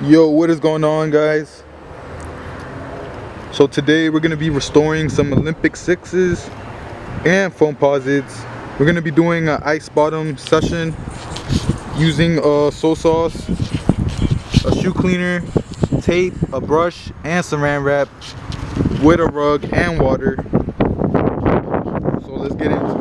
Yo, what is going on, guys? So today we're gonna be restoring some Olympic sixes and foam posits. We're gonna be doing an ice bottom session using a sole sauce, a shoe cleaner, tape, a brush, and saran wrap with a rug and water. So let's get into it.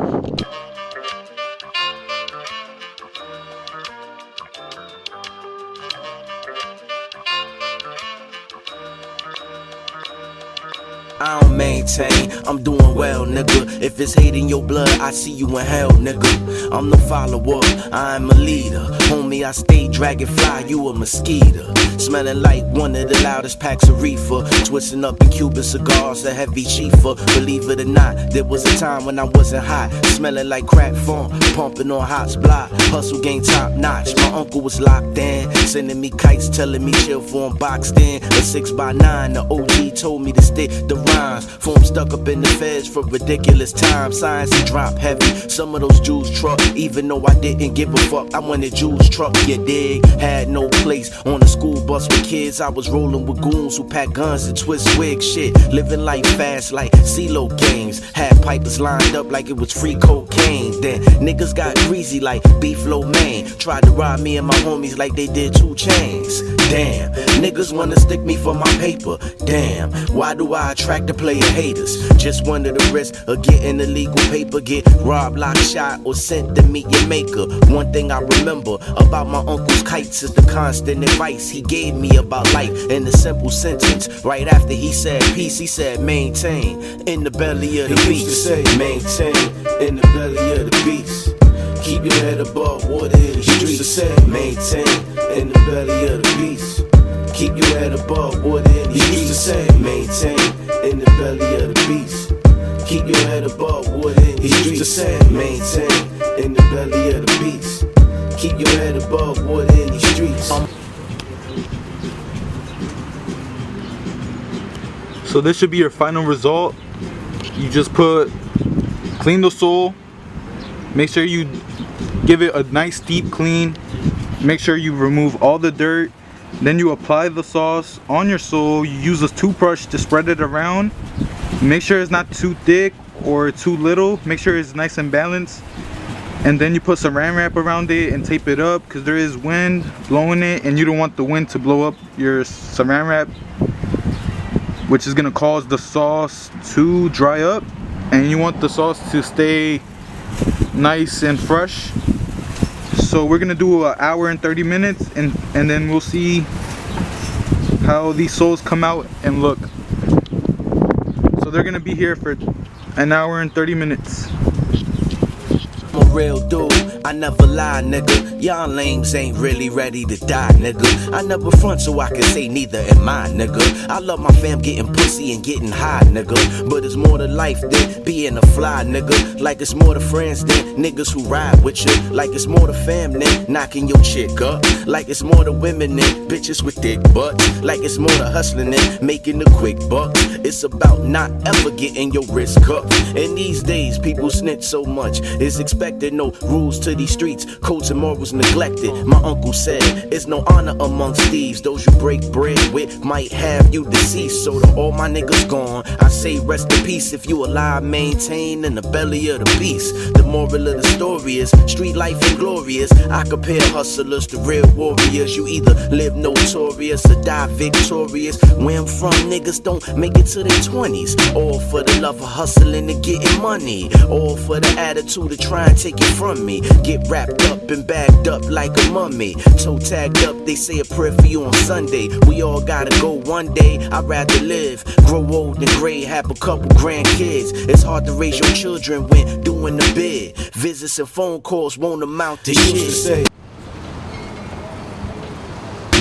I don't maintain, I'm doing well, nigga. If it's hate in your blood, I see you in hell, nigga. I'm the follower, I'm a leader. Homie, I stay dragonfly, you a mosquito. Smelling like one of the loudest packs of reefer. Twisting up in Cuban cigars, a heavy chiefer. Believe it or not, there was a time when I wasn't hot. Smelling like crack funk, pumping on Hot's block. Hustle game top notch, my uncle was locked in. Sending me kites, telling me chill for him boxed in. A 6x9, the OG told me to stick the rhymes. Form stuck up in the feds for ridiculous times. Signs and drop heavy, some of those Jews truck. Even though I didn't give a fuck, I wanted Jews truck, you dig? Had no place on the school bus with kids. I was rolling with goons who pack guns and twist wig shit. Living life fast like CeeLo games. Had pipers lined up like it was free cocaine. Then niggas got greasy like Beef Lo Mein. Tried to rob me and my homies like they did 2 Chainz. Damn, niggas wanna stick me for my paper. Damn, why do I attract the player haters? Just wonder the risk of getting illegal paper. Get robbed, locked, shot, or sent to meet your maker. One thing I remember about my uncle's kites is the constant advice he gave me about life. In a simple sentence, right after he said peace, he said maintain in the belly of the beast. Say maintain in the belly of the beast. Keep your head above water in the streets. Say maintain in the belly of the beast. Keep your head above water in the streets. Say maintain in the belly of the beast. Keep your head above water in the streets. Say maintain in the belly of the beast. Keep your head above water in the streets. So this should be your final result. You just clean the sole. Make sure you give it a nice deep clean. Make sure you remove all the dirt. Then you apply the sauce on your sole. You use a toothbrush to spread it around. Make sure it's not too thick or too little. Make sure it's nice and balanced. And then you put saran wrap around it and tape it up, because there is wind blowing it and you don't want the wind to blow up your saran wrap, which is gonna cause the sauce to dry up, and you want the sauce to stay nice and fresh. So we're gonna do an hour and 30 minutes and then we'll see how these soles come out and look. So they're gonna be here for an hour and 30 minutes. I'm a real dude, I never lie, nigga. Y'all lames ain't really ready to die, nigga. I never front so I can say neither am I, nigga. I love my fam getting pussy and getting high, nigga. But it's more to life than being a fly, nigga. Like it's more to friends than niggas who ride with you. Like it's more to fam than knocking your chick up. Like it's more to women than bitches with thick butts. Like it's more to hustling than making a quick buck. It's about not ever getting your wrist cut. And these days people snitch so much, it's expected. No rules to these streets, codes and morals neglected. My uncle said, it's no honor amongst thieves. Those you break bread with might have you deceased. So to all my niggas gone, I say rest in peace. If you alive, maintain in the belly of the beast. The moral of the story is street life inglorious. I compare hustlers to real warriors. You either live notorious or die victorious. Where I'm from, niggas don't make it to their 20s. All for the love of hustling and getting money. All for the attitude of trying to take it from me. Get wrapped up and bagged up like a mummy. Toe tagged up, they say a prayer for you on Sunday. We all gotta go one day. I'd rather live, grow old and gray, have a couple grandkids. It's hard to raise your children when doing the bid. Visits and phone calls won't amount to shit.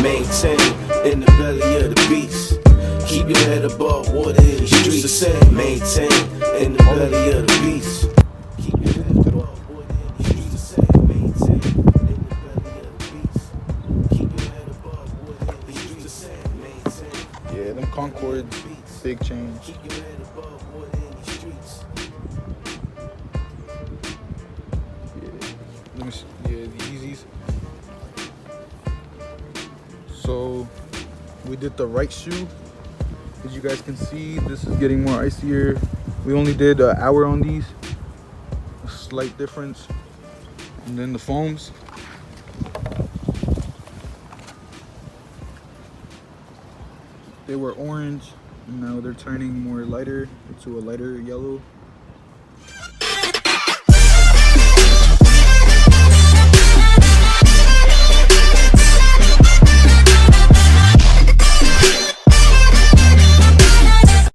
Maintain in the belly of the beast. Keep your head above water in the streets. Maintain in the belly of the beast. Keep your head above water in the streets. Maintain in the belly of the beast. Keep your head above water in the streets. Maintain. Yeah, them Concord big chains. Keep your head above water in the streets. Yeah, let me see. Yeah, the Yeezys. So We did the right shoe. As you guys can see, this is getting more icier. We only did an hour on these. A slight difference. And then the foams. They were orange, and now they're turning more lighter into a lighter yellow.